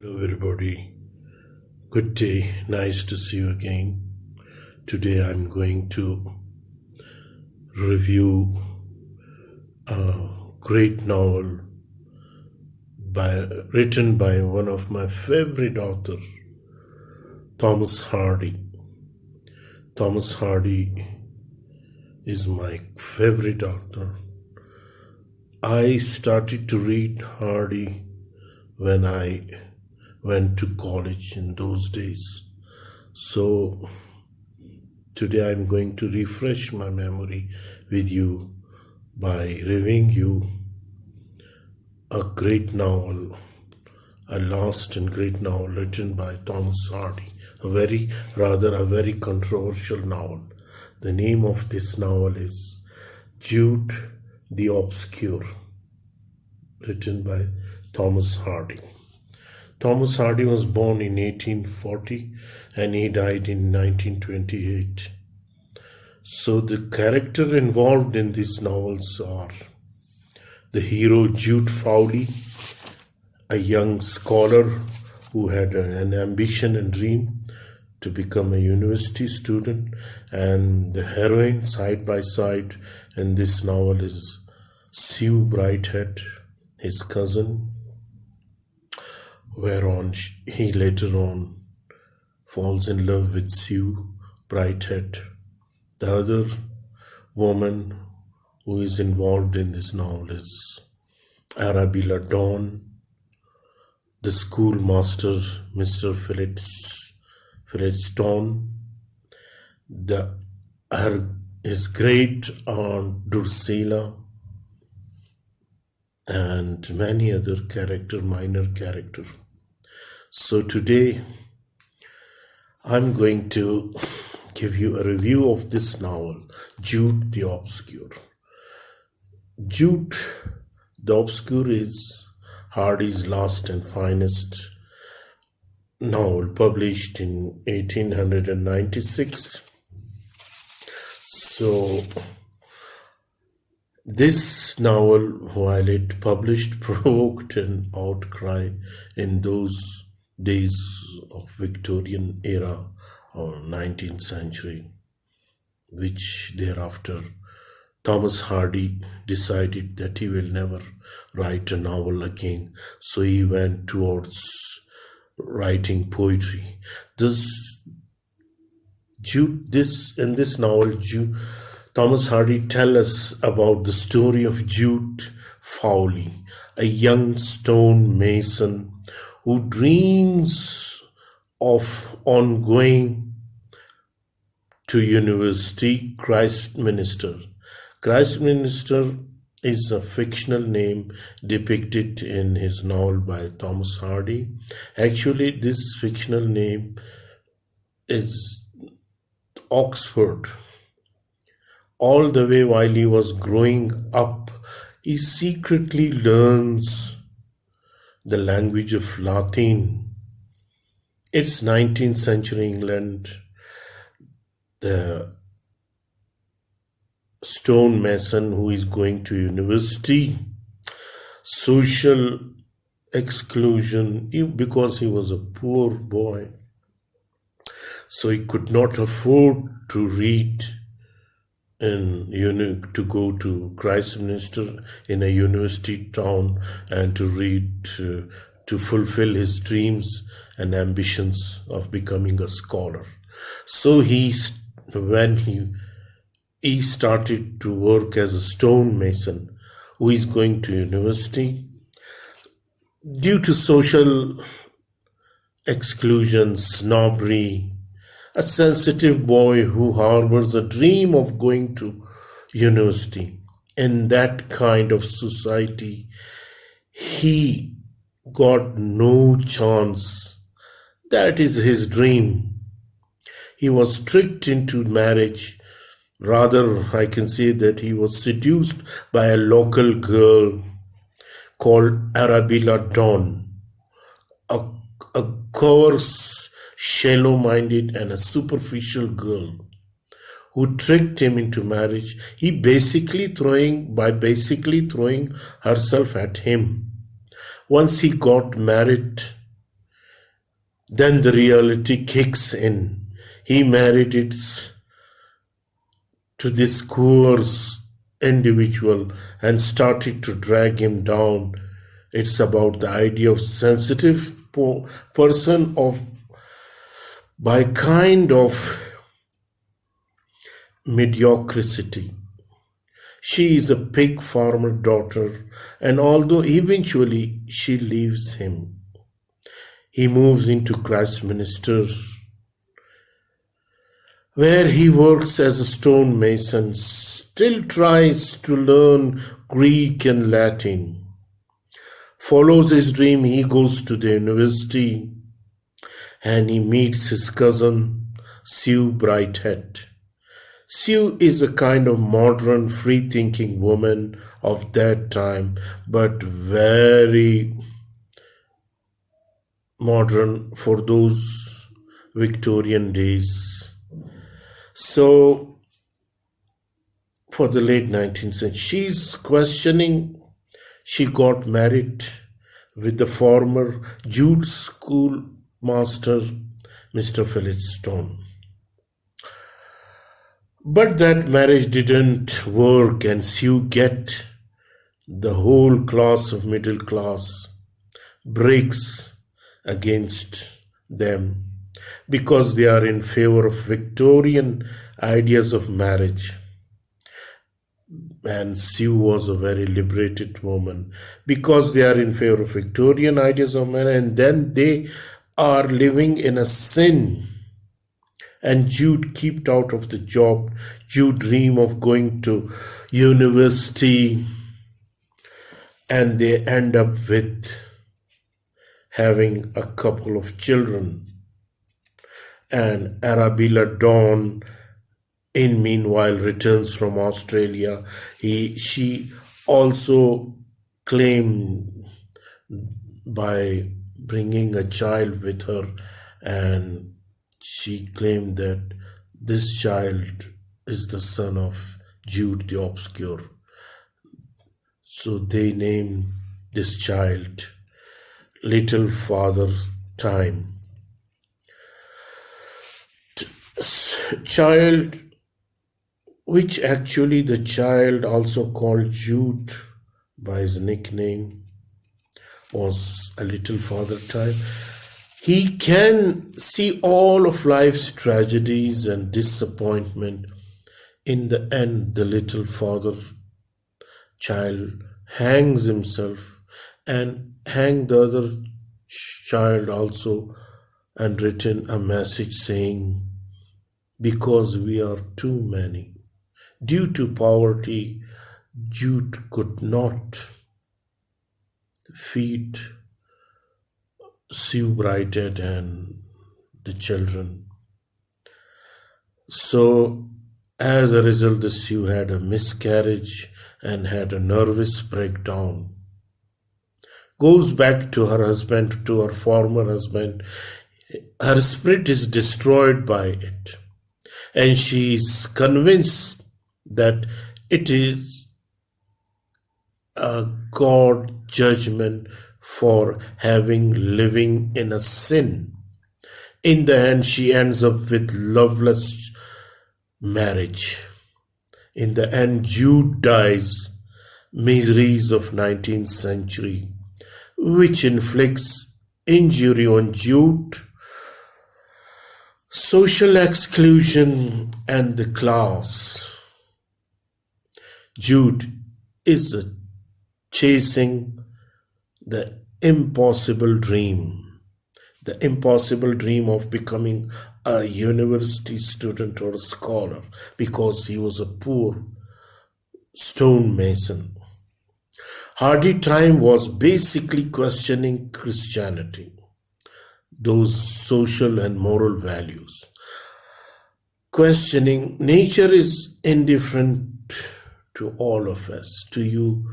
Hello, everybody. Good day. Nice to see you again. Today I'm going to review a great novel written by one of my favorite authors, Thomas Hardy. Thomas Hardy is my favorite author. I started to read Hardy when I went to college in those days. So today I'm going to refresh my memory with you by reviewing you a great novel, a lost and great novel written by Thomas Hardy, a very controversial novel. The name of this novel is Jude the Obscure, written by Thomas Hardy. Thomas Hardy was born in 1840 and he died in 1928. So the character involved in these novels are the hero Jude Fowley, a young scholar who had an ambition and dream to become a university student, and the heroine side by side in this novel is Sue Brighthead, his cousin, whereon he later on falls in love with Sue Brighthead. The other woman who is involved in this novel is Arabella Dawn, the schoolmaster Mr. Philistone, his great aunt Drusilla, and many other minor characters. So today I'm going to give you a review of this novel, Jude the Obscure. Jude the Obscure is Hardy's last and finest novel, published in 1896. So this novel, while it published, provoked an outcry in those days of Victorian era or 19th century, which thereafter Thomas Hardy decided that he will never write a novel again. So he went towards writing poetry. In this novel, Thomas Hardy tells us about the story of Jude Fowley, a young stone mason who dreams of going to university. Christminster is a fictional name depicted in his novel by Thomas Hardy. Actually, this fictional name is Oxford. All the way while he was growing up, he secretly learns the language of Latin. It's 19th century England. The stonemason who is going to university, social exclusion, because he was a poor boy, so he could not afford to read to go to Christminster in a university town and to read, to fulfill his dreams and ambitions of becoming a scholar. So when he started to work as a stonemason who is going to university, due to social exclusion, snobbery, a sensitive boy who harbors a dream of going to university. In that kind of society, he got no chance. That is his dream. He was tricked into marriage. Rather, I can say that he was seduced by a local girl called Arabella Dawn, a coarse, shallow-minded and a superficial girl who tricked him into marriage. He basically throwing herself at him. Once he got married, Then the reality kicks in. He married it to this coarse individual and started to drag him down. It's about the idea of sensitive person of by kind of mediocrity. She is a pig farmer daughter, and although eventually she leaves him, he moves into Christminster, where he works as a stonemason, still tries to learn Greek and Latin. Follows his dream, he goes to the university and he meets his cousin, Sue Brighthead. Sue is a kind of modern, free-thinking woman of that time, but very modern for those Victorian days. So, for the late 19th century, she's questioning. She got married with the former Jude schoolmaster, Mr. Philistone. But that marriage didn't work, and Sue get the whole class of middle class breaks against them because they are in favor of Victorian ideas of marriage. And Sue was a very liberated woman because they are in favor of Victorian ideas of marriage, and then they are living in a sin. And Jude kept out of the job. Jude dream of going to university, and they end up with having a couple of children. And Arabella Dawn, in meanwhile, returns from Australia. She also claimed by bringing a child with her, and she claimed that this child is the son of Jude the Obscure. So they named this child Little Father Time. Child, which actually the child also called Jude by his nickname, was a little Father Time. He can see all of life's tragedies and disappointment. In the end, the little father child hangs himself and hang the other child also, and written a message saying, because we are too many. Due to poverty, Jude could not feed Sue Brighthead and the children. So, as a result, the Sue had a miscarriage and had a nervous breakdown. Goes back to her husband, to her former husband. Her spirit is destroyed by it, and she is convinced that it is a God judgment for living in a sin. In the end, she ends up with loveless marriage. In the end, Jude dies, miseries of 19th century, which inflicts injury on Jude, social exclusion, and the class. Jude is chasing the impossible dream of becoming a university student or a scholar, because he was a poor stonemason. Hardie time was basically questioning Christianity, those social and moral values. Questioning nature is indifferent to all of us. To you,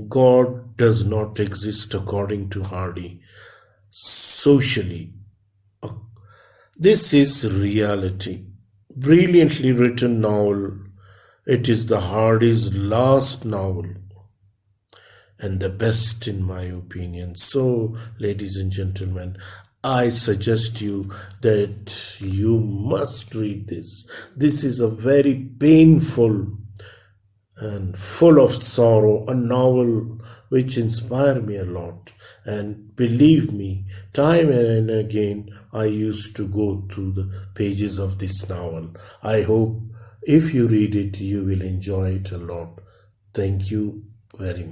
God does not exist according to Hardie. Socially, this is reality. Brilliantly written novel. It is the Hardie's last novel, and the best in my opinion. So, ladies and gentlemen, I suggest you that you must read this. This is a very painful and full of sorrow, a novel which inspired me a lot. And believe me, time and again, I used to go through the pages of this novel. I hope if you read it, you will enjoy it a lot. Thank you very much.